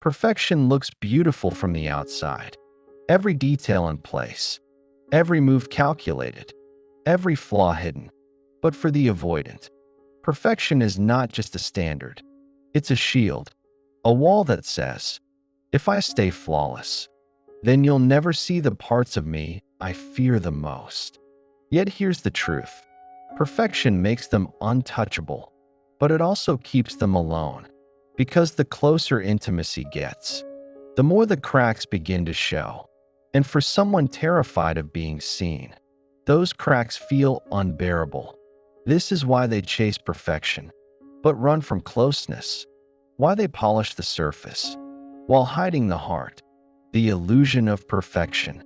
Perfection looks beautiful from the outside. Every detail in place, every move calculated, every flaw hidden. But for the avoidant, perfection is not just a standard. It's a shield, a wall that says, if I stay flawless, then you'll never see the parts of me I fear the most. Yet here's the truth. Perfection makes them untouchable, but it also keeps them alone. Because the closer intimacy gets, the more the cracks begin to show. And for someone terrified of being seen, those cracks feel unbearable. This is why they chase perfection, but run from closeness. Why they polish the surface, while hiding the heart. The illusion of perfection.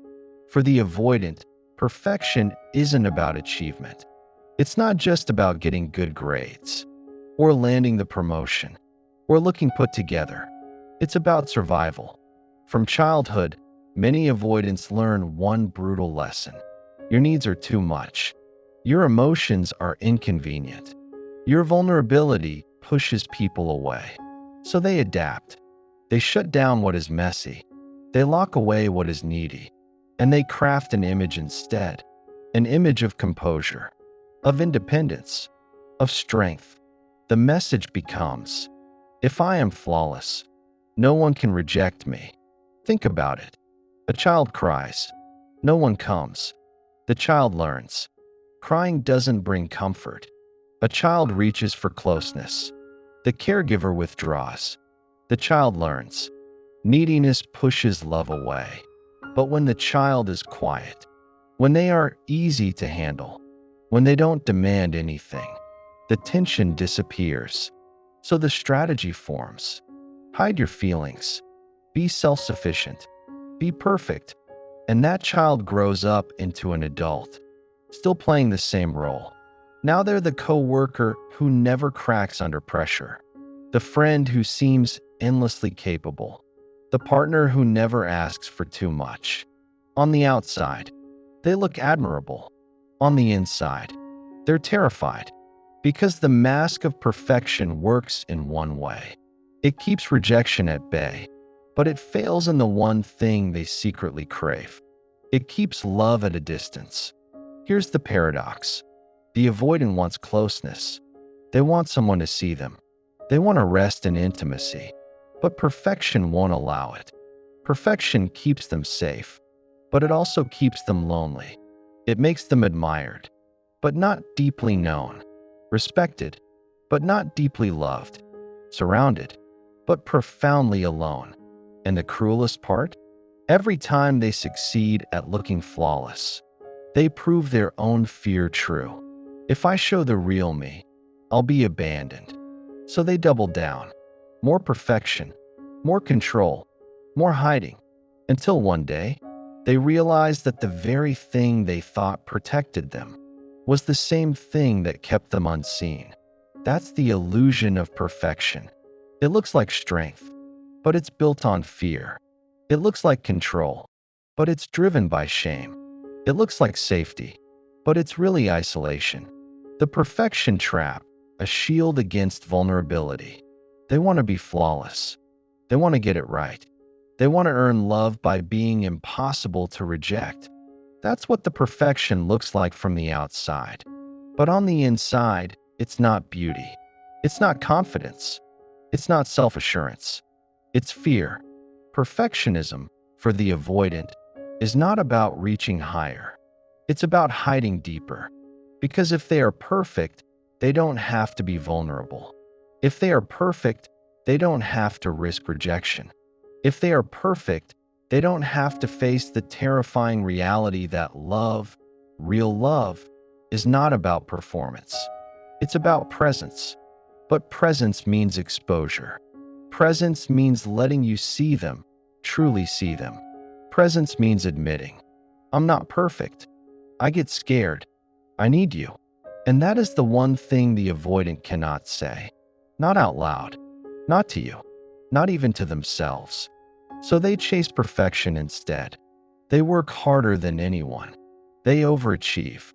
For the avoidant, perfection isn't about achievement. It's not just about getting good grades, or landing the promotion, or looking put together. It's about survival. From childhood, many avoidants learn one brutal lesson. Your needs are too much. Your emotions are inconvenient. Your vulnerability pushes people away. So they adapt. They shut down what is messy. They lock away what is needy. And they craft an image instead. An image of composure, of independence, of strength. The message becomes, if I am flawless, no one can reject me. Think about it. A child cries. No one comes. The child learns. Crying doesn't bring comfort. A child reaches for closeness. The caregiver withdraws. The child learns. Neediness pushes love away. But when the child is quiet, when they are easy to handle, when they don't demand anything, the tension disappears. So the strategy forms. Hide your feelings. Be self-sufficient. Be perfect. And that child grows up into an adult, still playing the same role. Now they're the co-worker who never cracks under pressure, the friend who seems endlessly capable, the partner who never asks for too much. On the outside, they look admirable. On the inside, they're terrified, because the mask of perfection works in one way. It keeps rejection at bay, but it fails in the one thing they secretly crave. It keeps love at a distance. Here's the paradox. The avoidant wants closeness. They want someone to see them. They want to rest in intimacy. But perfection won't allow it. Perfection keeps them safe, but it also keeps them lonely. It makes them admired, but not deeply known. Respected, but not deeply loved. Surrounded, but profoundly alone. And the cruelest part? Every time they succeed at looking flawless, they prove their own fear true. If I show the real me, I'll be abandoned. So they double down. More perfection, more control, more hiding. Until one day, they realize that the very thing they thought protected them was the same thing that kept them unseen. That's the illusion of perfection. It looks like strength, but it's built on fear. It looks like control, but it's driven by shame. It looks like safety, but it's really isolation. The perfection trap, a shield against vulnerability. They want to be flawless. They want to get it right. They want to earn love by being impossible to reject. That's what the perfection looks like from the outside. But on the inside, it's not beauty. It's not confidence. It's not self-assurance. It's fear. Perfectionism, for the avoidant, is not about reaching higher. It's about hiding deeper. Because if they are perfect, they don't have to be vulnerable. If they are perfect, they don't have to risk rejection. If they are perfect, they don't have to face the terrifying reality that love, real love, is not about performance. It's about presence. But presence means exposure. Presence means letting you see them, truly see them. Presence means admitting, I'm not perfect. I get scared. I need you. And that is the one thing the avoidant cannot say. Not out loud. Not to you. Not even to themselves. So they chase perfection instead. They work harder than anyone. They overachieve.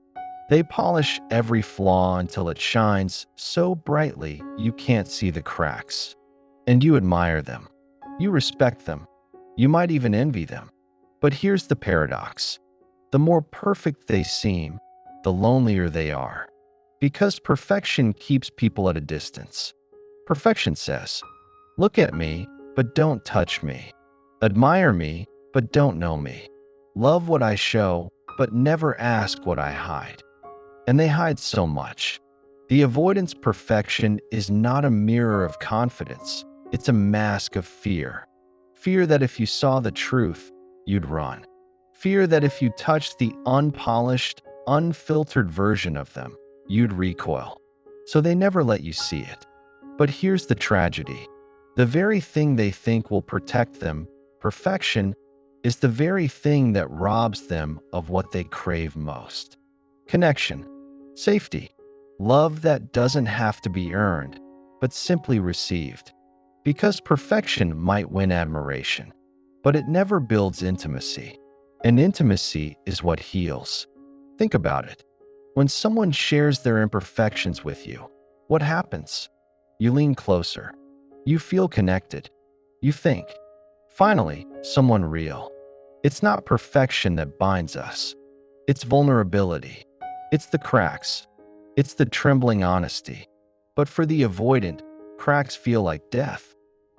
They polish every flaw until it shines so brightly you can't see the cracks. And you admire them. You respect them. You might even envy them. But here's the paradox. The more perfect they seem, the lonelier they are. Because perfection keeps people at a distance. Perfection says, look at me, but don't touch me. Admire me, but don't know me. Love what I show, but never ask what I hide. And they hide so much. The avoidance perfection is not a mirror of confidence. It's a mask of fear. Fear that if you saw the truth, you'd run. Fear that if you touched the unpolished, unfiltered version of them, you'd recoil. So they never let you see it. But here's the tragedy. The very thing they think will protect them, perfection, is the very thing that robs them of what they crave most. Connection, safety, love that doesn't have to be earned, but simply received. Because perfection might win admiration, but it never builds intimacy. And intimacy is what heals. Think about it. When someone shares their imperfections with you, what happens? You lean closer. You feel connected. You think, finally, someone real. It's not perfection that binds us. It's vulnerability. It's the cracks. It's the trembling honesty. But for the avoidant, cracks feel like death.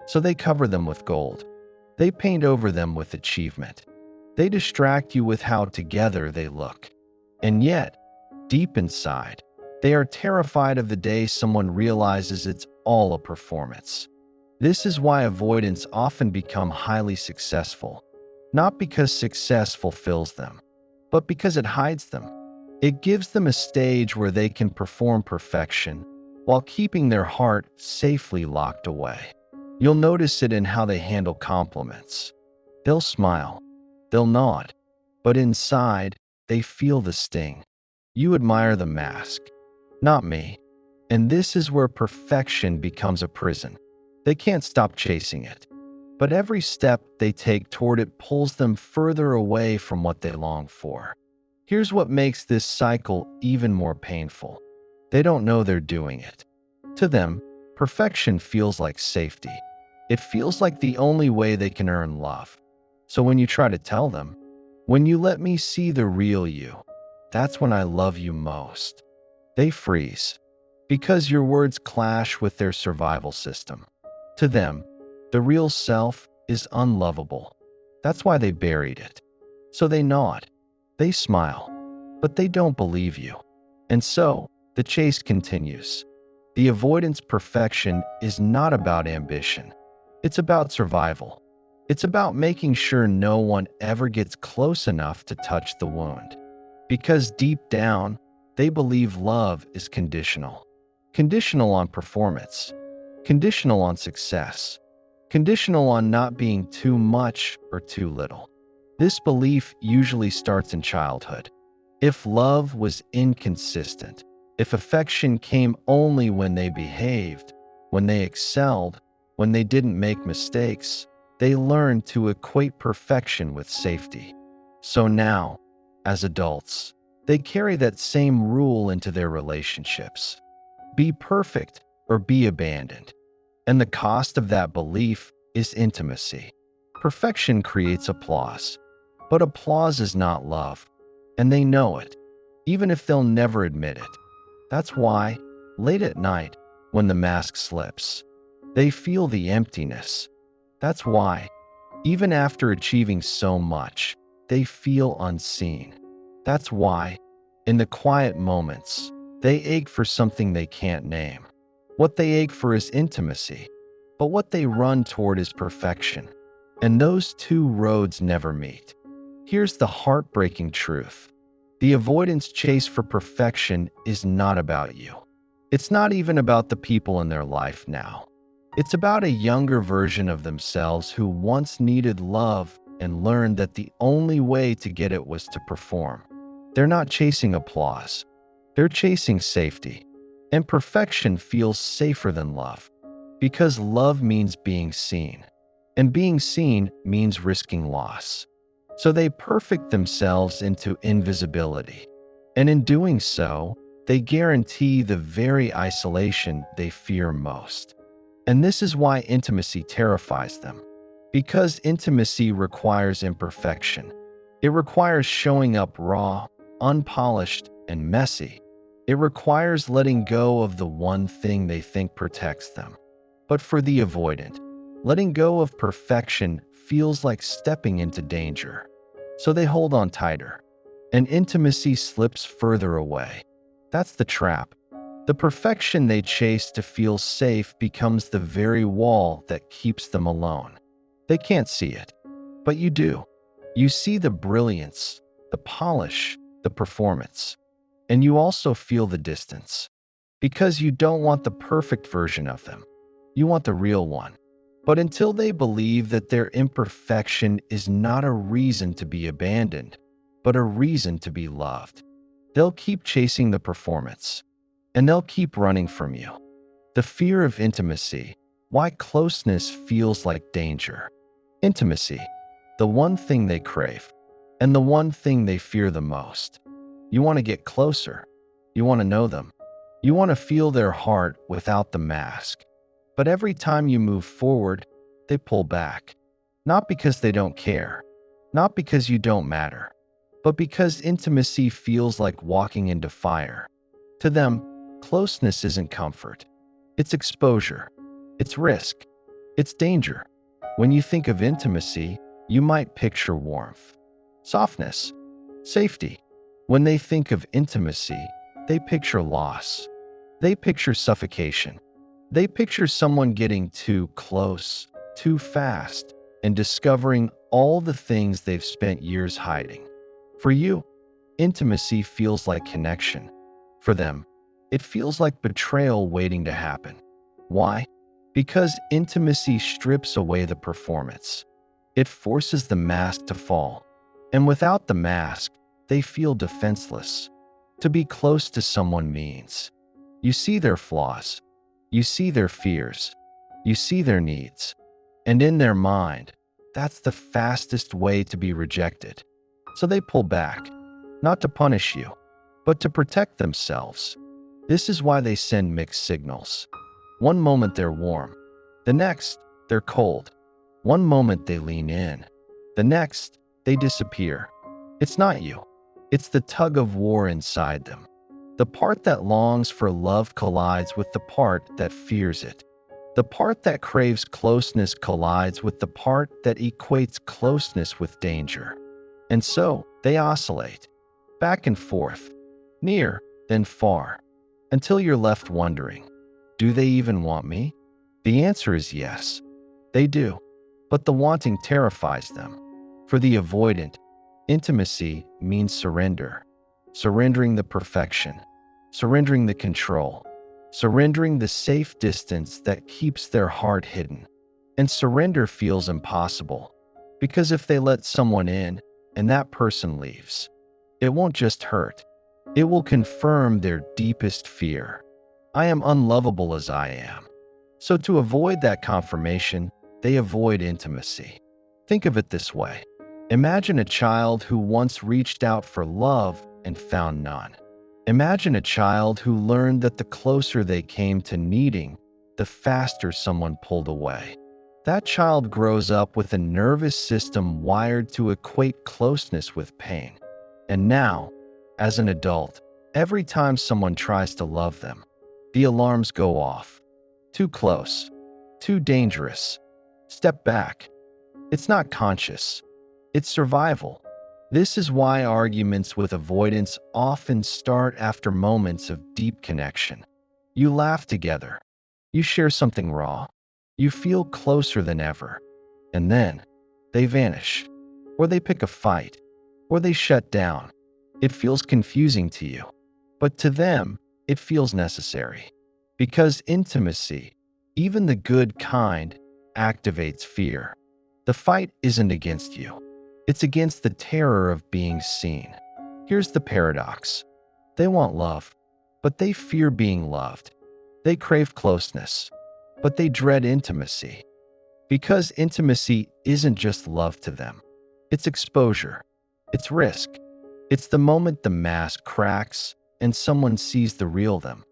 So they cover them with gold. They paint over them with achievement. They distract you with how together they look. And yet, deep inside, they are terrified of the day someone realizes it's all a performance. This is why avoidants often become highly successful. Not because success fulfills them, but because it hides them. It gives them a stage where they can perform perfection while keeping their heart safely locked away. You'll notice it in how they handle compliments. They'll smile, they'll nod, but inside, they feel the sting. You admire the mask, not me. And this is where perfection becomes a prison. They can't stop chasing it. But every step they take toward it pulls them further away from what they long for. Here's what makes this cycle even more painful. They don't know they're doing it. To them, perfection feels like safety. It feels like the only way they can earn love. So when you try to tell them, when you let me see the real you, that's when I love you most, they freeze. Because your words clash with their survival system. To them, the real self is unlovable. That's why they buried it. So they nod, they smile, but they don't believe you. And so, the chase continues. The avoidance perfection is not about ambition. It's about survival. It's about making sure no one ever gets close enough to touch the wound. Because deep down, they believe love is conditional. Conditional on performance. Conditional on success. Conditional on not being too much or too little. This belief usually starts in childhood. If love was inconsistent, if affection came only when they behaved, when they excelled, when they didn't make mistakes, they learned to equate perfection with safety. So now, as adults, they carry that same rule into their relationships. Be perfect or be abandoned. And the cost of that belief is intimacy. Perfection creates applause, but applause is not love, and they know it, even if they'll never admit it. That's why, late at night, when the mask slips, they feel the emptiness. That's why, even after achieving so much, they feel unseen. That's why, in the quiet moments, they ache for something they can't name. What they ache for is intimacy, but what they run toward is perfection. And those two roads never meet. Here's the heartbreaking truth. The avoidance chase for perfection is not about you. It's not even about the people in their life now. It's about a younger version of themselves who once needed love and learned that the only way to get it was to perform. They're not chasing applause. They're chasing safety. And perfection feels safer than love, because love means being seen, and being seen means risking loss. So they perfect themselves into invisibility, and in doing so, they guarantee the very isolation they fear most. And this is why intimacy terrifies them. Because intimacy requires imperfection. It requires showing up raw, unpolished, and messy. It requires letting go of the one thing they think protects them. But for the avoidant, letting go of perfection feels like stepping into danger. So they hold on tighter, and intimacy slips further away. That's the trap. The perfection they chase to feel safe becomes the very wall that keeps them alone. They can't see it, but you do. You see the brilliance, the polish, the performance. And you also feel the distance. Because you don't want the perfect version of them. You want the real one. But until they believe that their imperfection is not a reason to be abandoned, but a reason to be loved, they'll keep chasing the performance. And they'll keep running from you. The fear of intimacy, why closeness feels like danger. Intimacy, the one thing they crave, and the one thing they fear the most. You want to get closer. You want to know them. You want to feel their heart without the mask. But every time you move forward, they pull back. Not because they don't care, not because you don't matter, but because intimacy feels like walking into fire. To them, closeness isn't comfort. It's exposure. It's risk. It's danger. When you think of intimacy, you might picture warmth, softness, safety. When they think of intimacy, they picture loss. They picture suffocation. They picture someone getting too close, too fast, and discovering all the things they've spent years hiding. For you, intimacy feels like connection. For them, it feels like betrayal waiting to happen. Why? Because intimacy strips away the performance. It forces the mask to fall. And without the mask, they feel defenseless. To be close to someone means you see their flaws, you see their fears, you see their needs. And in their mind, that's the fastest way to be rejected. So they pull back, not to punish you, but to protect themselves. This is why they send mixed signals. One moment they're warm, the next they're cold. One moment they lean in, the next they disappear. It's not you. It's the tug of war inside them. The part that longs for love collides with the part that fears it. The part that craves closeness collides with the part that equates closeness with danger. And so they oscillate, back and forth, near, then far, until you're left wondering, do they even want me? The answer is yes, they do. But the wanting terrifies them. For the avoidant, intimacy means surrender. Surrendering the perfection, surrendering the control, surrendering the safe distance that keeps their heart hidden. And surrender feels impossible, because if they let someone in and that person leaves, it won't just hurt. It will confirm their deepest fear. I am unlovable as I am. So to avoid that confirmation, they avoid intimacy. Think of it this way. Imagine a child who once reached out for love and found none. Imagine a child who learned that the closer they came to needing, the faster someone pulled away. That child grows up with a nervous system wired to equate closeness with pain. And now, as an adult, every time someone tries to love them, the alarms go off. Too close. Too dangerous. Step back. It's not conscious. It's survival. This is why arguments with avoidance often start after moments of deep connection. You laugh together. You share something raw. You feel closer than ever. And then, they vanish. Or they pick a fight. Or they shut down. It feels confusing to you. But to them, it feels necessary. Because intimacy, even the good kind, activates fear. The fight isn't against you. It's against the terror of being seen. Here's the paradox. They want love, but they fear being loved. They crave closeness, but they dread intimacy. Because intimacy isn't just love to them. It's exposure. It's risk. It's the moment the mask cracks and someone sees the real them.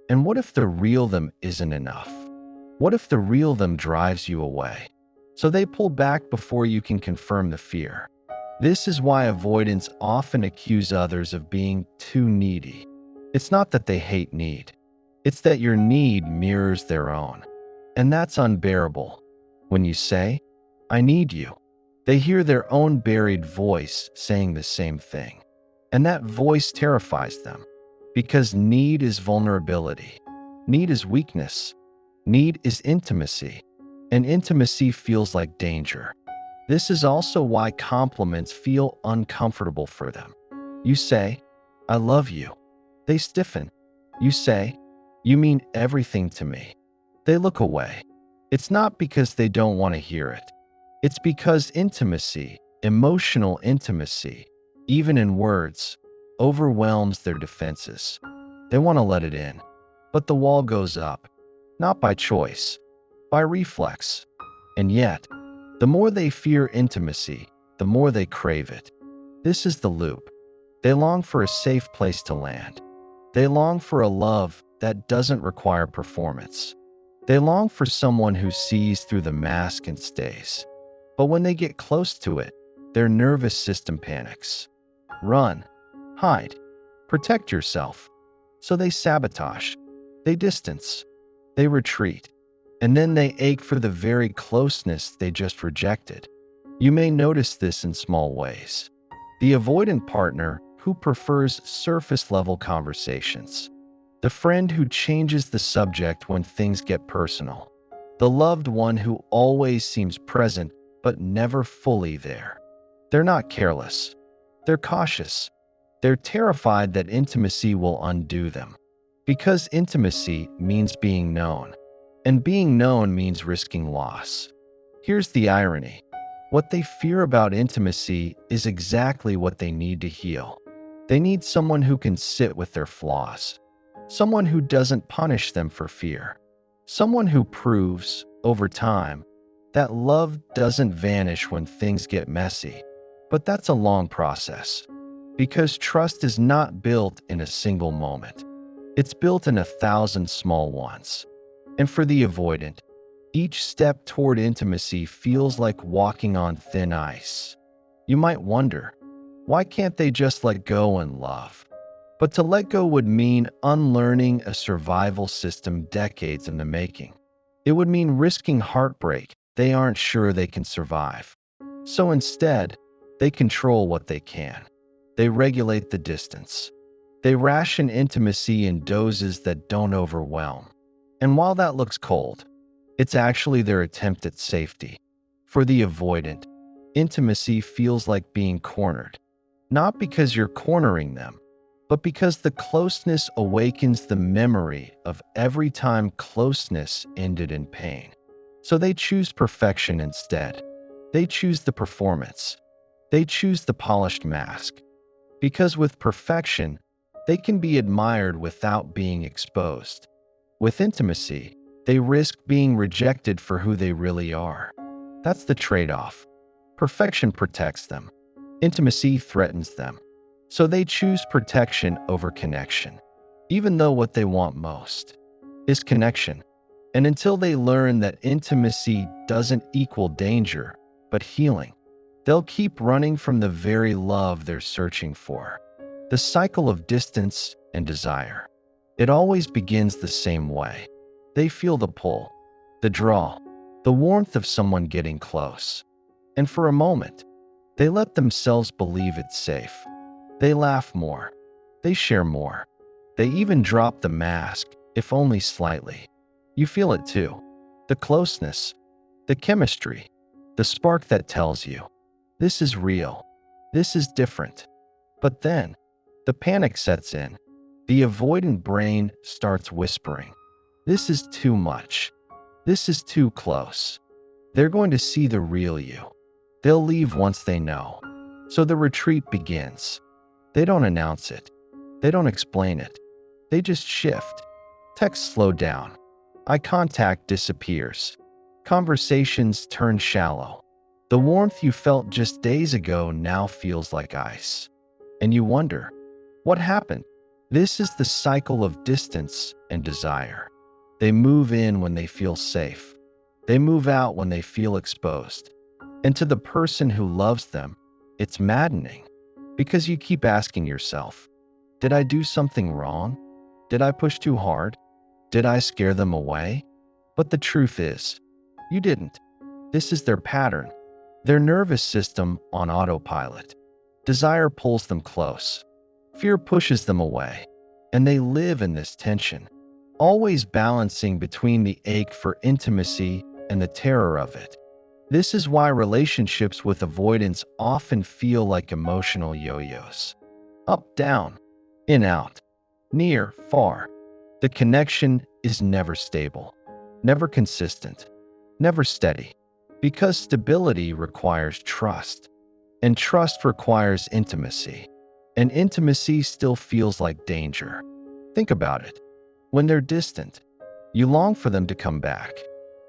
And what if the real them isn't enough? What if the real them drives you away? So they pull back before you can confirm the fear. This is why avoidants often accuse others of being too needy. It's not that they hate need. It's that your need mirrors their own. And that's unbearable. When you say, "I need you," they hear their own buried voice saying the same thing. And that voice terrifies them. Because need is vulnerability. Need is weakness. Need is intimacy. And intimacy feels like danger. This is also why compliments feel uncomfortable for them. You say, "I love you." They stiffen. You say, "You mean everything to me." They look away. It's not because they don't want to hear it. It's because intimacy, emotional intimacy, even in words, overwhelms their defenses. They want to let it in. But the wall goes up, not by choice, by reflex. And yet, the more they fear intimacy, the more they crave it. This is the loop. They long for a safe place to land. They long for a love that doesn't require performance. They long for someone who sees through the mask and stays. But when they get close to it, their nervous system panics. Run, hide, protect yourself. So they sabotage, they distance, they retreat. And then they ache for the very closeness they just rejected. You may notice this in small ways. The avoidant partner who prefers surface-level conversations. The friend who changes the subject when things get personal. The loved one who always seems present but never fully there. They're not careless. They're cautious. They're terrified that intimacy will undo them. Because intimacy means being known. And being known means risking loss. Here's the irony. What they fear about intimacy is exactly what they need to heal. They need someone who can sit with their flaws. Someone who doesn't punish them for fear. Someone who proves, over time, that love doesn't vanish when things get messy. But that's a long process. Because trust is not built in a single moment. It's built in 1,000 small ones. And for the avoidant, each step toward intimacy feels like walking on thin ice. You might wonder, why can't they just let go and love? But to let go would mean unlearning a survival system decades in the making. It would mean risking heartbreak they aren't sure they can survive. So instead, they control what they can. They regulate the distance. They ration intimacy in doses that don't overwhelm. And while that looks cold, it's actually their attempt at safety. For the avoidant, intimacy feels like being cornered. Not because you're cornering them, but because the closeness awakens the memory of every time closeness ended in pain. So they choose perfection instead. They choose the performance. They choose the polished mask. Because with perfection, they can be admired without being exposed. With intimacy, they risk being rejected for who they really are. That's the trade-off. Perfection protects them. Intimacy threatens them. So they choose protection over connection, even though what they want most is connection. And until they learn that intimacy doesn't equal danger, but healing, they'll keep running from the very love they're searching for. The cycle of distance and desire. It always begins the same way. They feel the pull, the draw, the warmth of someone getting close. And for a moment, they let themselves believe it's safe. They laugh more. They share more. They even drop the mask, if only slightly. You feel it too. The closeness, the chemistry, the spark that tells you, this is real. This is different. But then, the panic sets in. The avoidant brain starts whispering, this is too much. This is too close. They're going to see the real you. They'll leave once they know. So the retreat begins. They don't announce it. They don't explain it. They just shift. Texts slow down. Eye contact disappears. Conversations turn shallow. The warmth you felt just days ago now feels like ice. And you wonder, what happened? This is the cycle of distance and desire. They move in when they feel safe. They move out when they feel exposed. And to the person who loves them, it's maddening because you keep asking yourself, did I do something wrong? Did I push too hard? Did I scare them away? But the truth is, you didn't. This is their pattern, their nervous system on autopilot. Desire pulls them close. Fear pushes them away. And they live in this tension, always balancing between the ache for intimacy and the terror of it. This is why relationships with avoidance often feel like emotional yo-yos. Up, down, in, out, near, far. The connection is never stable, never consistent, never steady. Because stability requires trust, and trust requires intimacy. And intimacy still feels like danger. Think about it. When they're distant, you long for them to come back.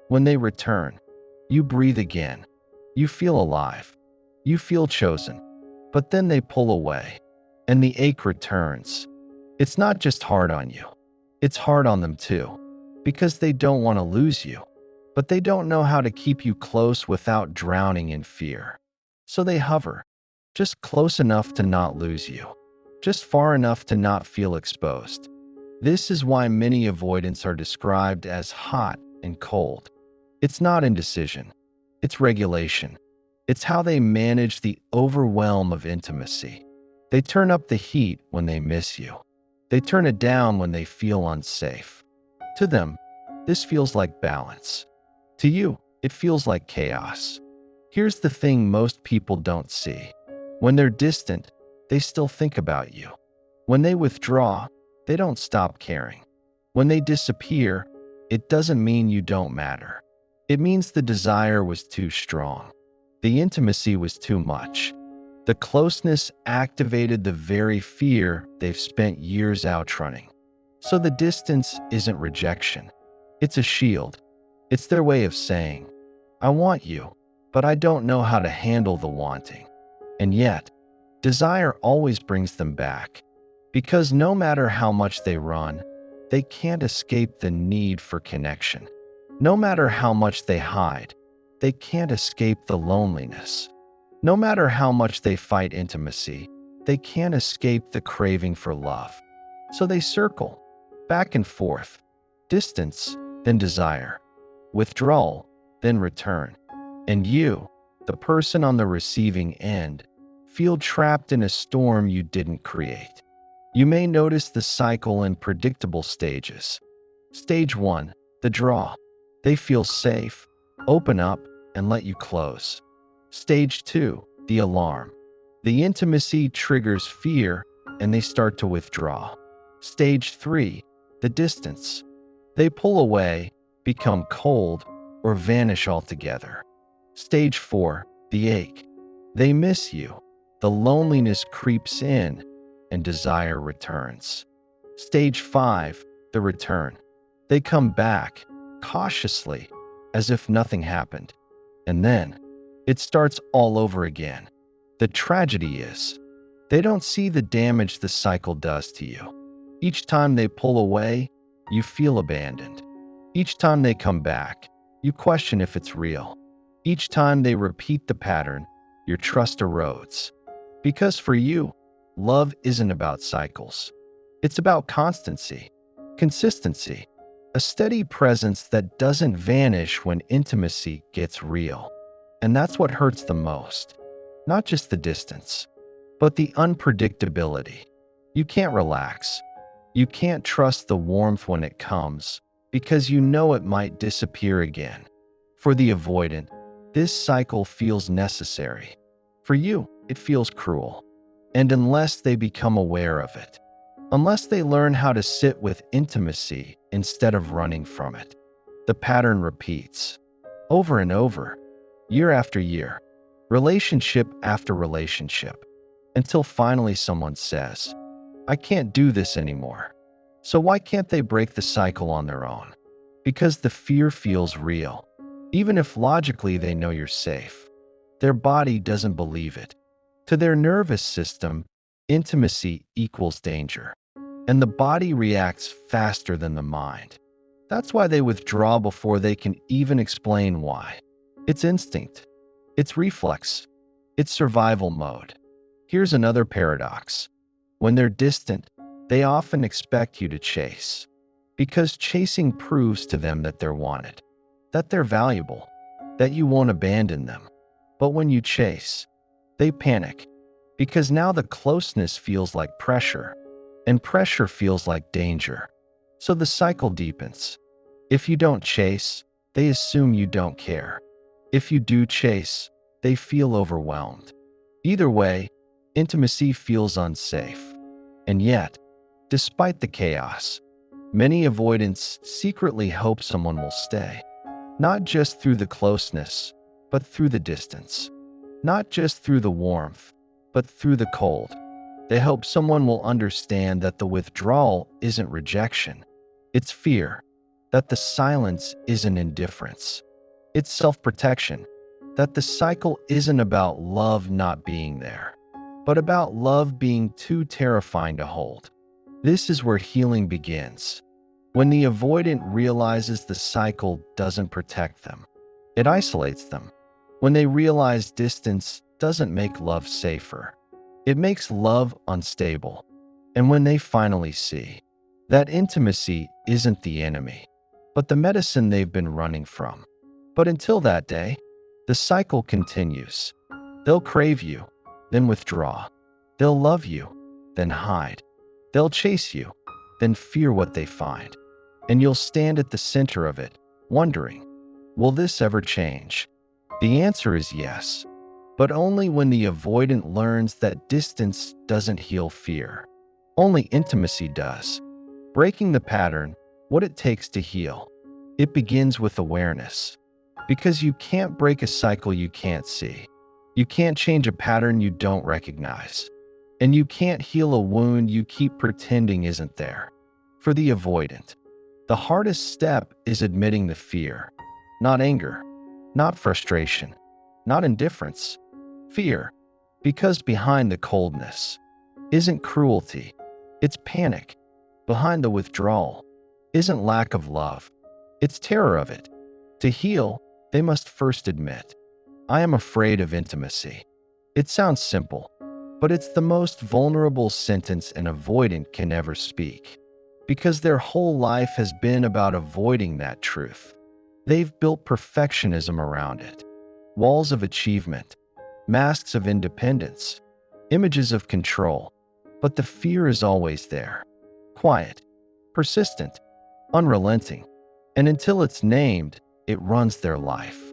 When they return, you breathe again. You feel alive. You feel chosen. But then they pull away, and the ache returns. It's not just hard on you. It's hard on them too, because they don't want to lose you, but they don't know how to keep you close without drowning in fear. So they hover, just close enough to not lose you, just far enough to not feel exposed. This is why many avoidants are described as hot and cold. It's not indecision. It's regulation. It's how they manage the overwhelm of intimacy. They turn up the heat when they miss you. They turn it down when they feel unsafe. To them, this feels like balance. To you, it feels like chaos. Here's the thing most people don't see. When they're distant, they still think about you. When they withdraw, they don't stop caring. When they disappear, it doesn't mean you don't matter. It means the desire was too strong. The intimacy was too much. The closeness activated the very fear they've spent years outrunning. So the distance isn't rejection. It's a shield. It's their way of saying, I want you, but I don't know how to handle the wanting. And yet, desire always brings them back. Because no matter how much they run, they can't escape the need for connection. No matter how much they hide, they can't escape the loneliness. No matter how much they fight intimacy, they can't escape the craving for love. So they circle, back and forth, distance, then desire, withdrawal, then return. And you, the person on the receiving end, feel trapped in a storm you didn't create. You may notice the cycle in predictable stages. Stage 1, the draw. They feel safe, open up, and let you close. Stage 2, the alarm. The intimacy triggers fear, and they start to withdraw. Stage 3, the distance. They pull away, become cold, or vanish altogether. Stage 4, the ache. They miss you. The loneliness creeps in, and desire returns. Stage 5, the return. They come back, cautiously, as if nothing happened. And then, it starts all over again. The tragedy is, they don't see the damage the cycle does to you. Each time they pull away, you feel abandoned. Each time they come back, you question if it's real. Each time they repeat the pattern, your trust erodes. Because for you, love isn't about cycles. It's about constancy, consistency, a steady presence that doesn't vanish when intimacy gets real. And that's what hurts the most. Not just the distance, but the unpredictability. You can't relax. You can't trust the warmth when it comes, because you know it might disappear again. For the avoidant, this cycle feels necessary. For you, it feels cruel. And unless they become aware of it, unless they learn how to sit with intimacy instead of running from it, the pattern repeats. Over and over, year after year, relationship after relationship, until finally someone says, I can't do this anymore. So why can't they break the cycle on their own? Because the fear feels real. Even if logically they know you're safe, their body doesn't believe it. To their nervous system, intimacy equals danger, and the body reacts faster than the mind. That's why they withdraw before they can even explain why. It's instinct. It's reflex. It's survival mode. Here's another paradox. When they're distant, they often expect you to chase. Because chasing proves to them that they're wanted, that they're valuable, that you won't abandon them. But when you chase, they panic. Because now the closeness feels like pressure, and pressure feels like danger. So the cycle deepens. If you don't chase, they assume you don't care. If you do chase, they feel overwhelmed. Either way, intimacy feels unsafe. And yet, despite the chaos, many avoidants secretly hope someone will stay. Not just through the closeness, but through the distance. Not just through the warmth, but through the cold. They hope someone will understand that the withdrawal isn't rejection. It's fear. That the silence isn't indifference. It's self-protection. That the cycle isn't about love not being there, but about love being too terrifying to hold. This is where healing begins. When the avoidant realizes the cycle doesn't protect them, it isolates them. When they realize distance doesn't make love safer, it makes love unstable. And when they finally see that intimacy isn't the enemy, but the medicine they've been running from. But until that day, the cycle continues. They'll crave you, then withdraw. They'll love you, then hide. They'll chase you, then fear what they find. And you'll stand at the center of it, wondering, will this ever change? The answer is yes, but only when the avoidant learns that distance doesn't heal fear. Only intimacy does. Breaking the pattern, what it takes to heal. It begins with awareness. Because you can't break a cycle you can't see. You can't change a pattern you don't recognize. And you can't heal a wound you keep pretending isn't there. For the avoidant, the hardest step is admitting the fear. Not anger, not frustration, not indifference. Fear. Because behind the coldness isn't cruelty, it's panic. Behind the withdrawal isn't lack of love, it's terror of it. To heal, they must first admit, I am afraid of intimacy. It sounds simple, but it's the most vulnerable sentence an avoidant can ever speak. Because their whole life has been about avoiding that truth. They've built perfectionism around it. Walls of achievement, masks of independence, images of control. But the fear is always there. Quiet, persistent, unrelenting. And until it's named, it runs their life.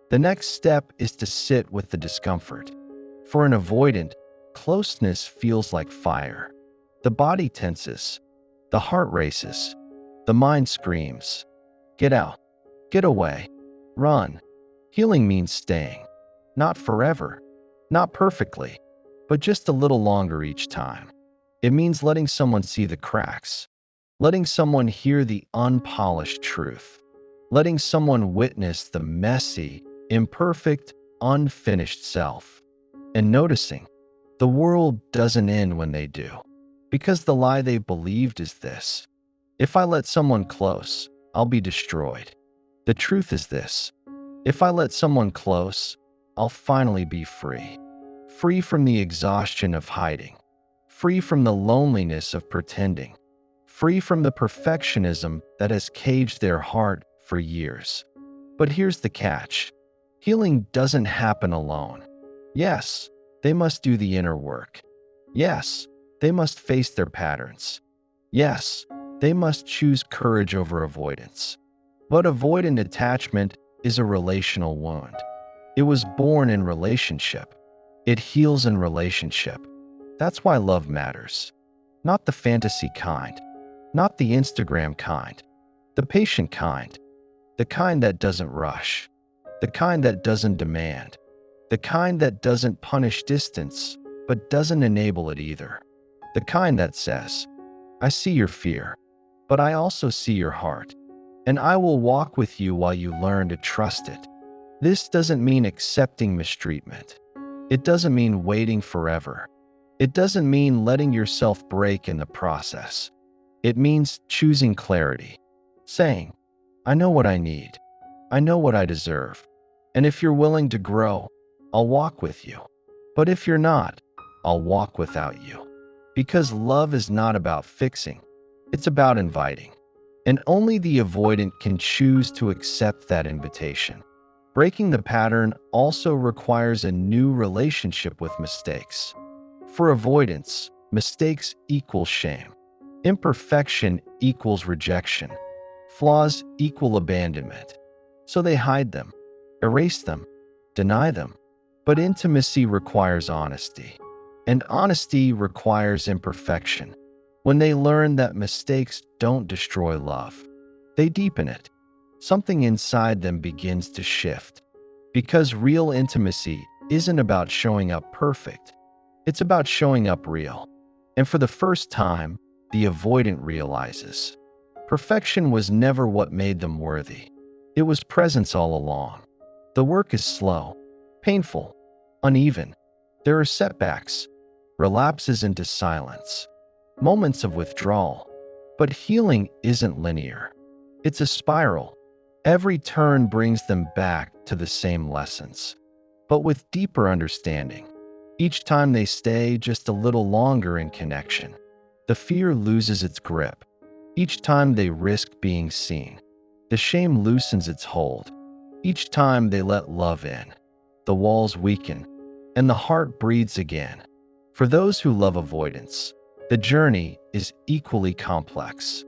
The next step is to sit with the discomfort. For an avoidant, closeness feels like fire. The body tenses, the heart races, the mind screams. Get out, get away, run. Healing means staying. Not forever, not perfectly, but just a little longer each time. It means letting someone see the cracks, letting someone hear the unpolished truth, letting someone witness the messy, imperfect, unfinished self, and noticing the world doesn't end when they do. Because the lie they believed is this: if I let someone close, I'll be destroyed. The truth is this: if I let someone close, I'll finally be free. Free from the exhaustion of hiding. Free from the loneliness of pretending. Free from the perfectionism that has caged their heart for years. But here's the catch. Healing doesn't happen alone. Yes, they must do the inner work. Yes, they must face their patterns. Yes, they must choose courage over avoidance. But avoidant attachment is a relational wound. It was born in relationship. It heals in relationship. That's why love matters. Not the fantasy kind. Not the Instagram kind. The patient kind. The kind that doesn't rush. The kind that doesn't demand. The kind that doesn't punish distance, but doesn't enable it either. The kind that says, I see your fear, but I also see your heart, and I will walk with you while you learn to trust it. This doesn't mean accepting mistreatment. It doesn't mean waiting forever. It doesn't mean letting yourself break in the process. It means choosing clarity, saying, I know what I need. I know what I deserve. And if you're willing to grow, I'll walk with you. But if you're not, I'll walk without you. Because love is not about fixing, it's about inviting. And only the avoidant can choose to accept that invitation. Breaking the pattern also requires a new relationship with mistakes. For avoidance, mistakes equal shame. Imperfection equals rejection. Flaws equal abandonment. So they hide them, erase them, deny them. But intimacy requires honesty, and honesty requires imperfection. When they learn that mistakes don't destroy love, they deepen it. Something inside them begins to shift. Because real intimacy isn't about showing up perfect, it's about showing up real. And for the first time, the avoidant realizes perfection was never what made them worthy. It was presence all along. The work is slow, painful, uneven. There are setbacks, relapses into silence, moments of withdrawal. But healing isn't linear. It's a spiral. Every turn brings them back to the same lessons, but with deeper understanding. Each time they stay just a little longer in connection, the fear loses its grip. Each time they risk being seen, the shame loosens its hold. Each time they let love in, the walls weaken, and the heart breathes again. For those who love avoidance, the journey is equally complex.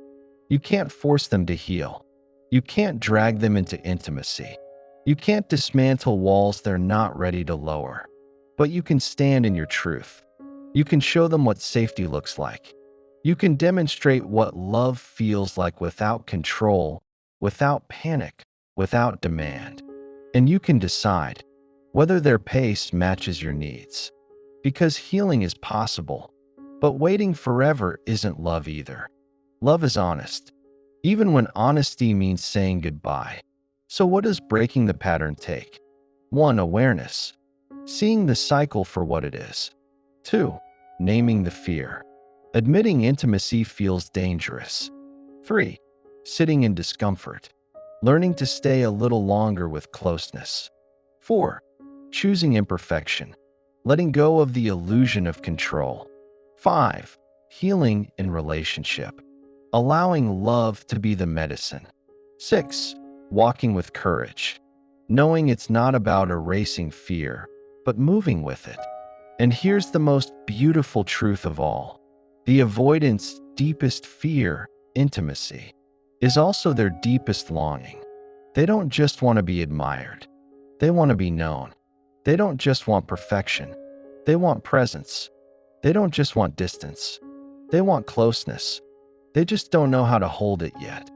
You can't force them to heal. You can't drag them into intimacy. You can't dismantle walls they're not ready to lower. But you can stand in your truth. You can show them what safety looks like. You can demonstrate what love feels like without control, without panic, without demand. And you can decide whether their pace matches your needs. Because healing is possible, but waiting forever isn't love either. Love is honest, even when honesty means saying goodbye. So what does breaking the pattern take? 1. Awareness. Seeing the cycle for what it is. 2. Naming the fear. Admitting intimacy feels dangerous. 3. Sitting in discomfort. Learning to stay a little longer with closeness. 4. Choosing imperfection. Letting go of the illusion of control. 5. Healing in relationship. Allowing love to be the medicine. 6. Walking with courage. Knowing it's not about erasing fear, but moving with it. And here's the most beautiful truth of all. The avoidant's deepest fear, intimacy, is also their deepest longing. They don't just want to be admired. They want to be known. They don't just want perfection. They want presence. They don't just want distance. They want closeness. They just don't know how to hold it yet.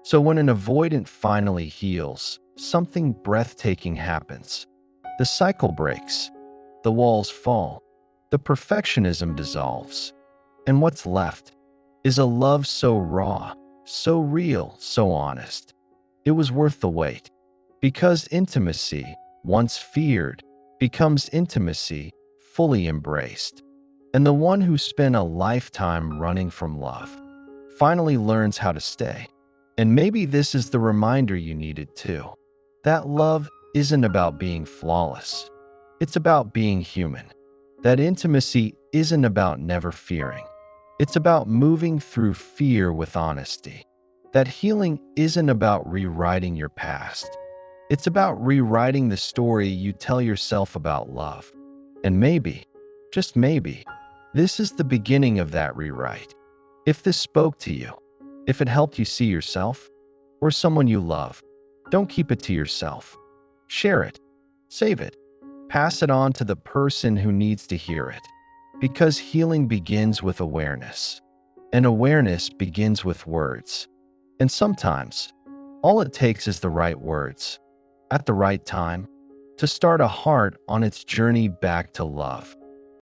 So when an avoidant finally heals, something breathtaking happens. The cycle breaks. The walls fall. The perfectionism dissolves. And what's left is a love so raw, so real, so honest. It was worth the wait. Because intimacy, once feared, becomes intimacy fully embraced. And the one who spent a lifetime running from love finally learns how to stay. And maybe this is the reminder you needed too. That love isn't about being flawless. It's about being human. That intimacy isn't about never fearing. It's about moving through fear with honesty. That healing isn't about rewriting your past. It's about rewriting the story you tell yourself about love. And maybe, just maybe, this is the beginning of that rewrite. If this spoke to you, if it helped you see yourself or someone you love, don't keep it to yourself. Share it, save it, pass it on to the person who needs to hear it. Because healing begins with awareness, and awareness begins with words. And sometimes, all it takes is the right words, at the right time, to start a heart on its journey back to love.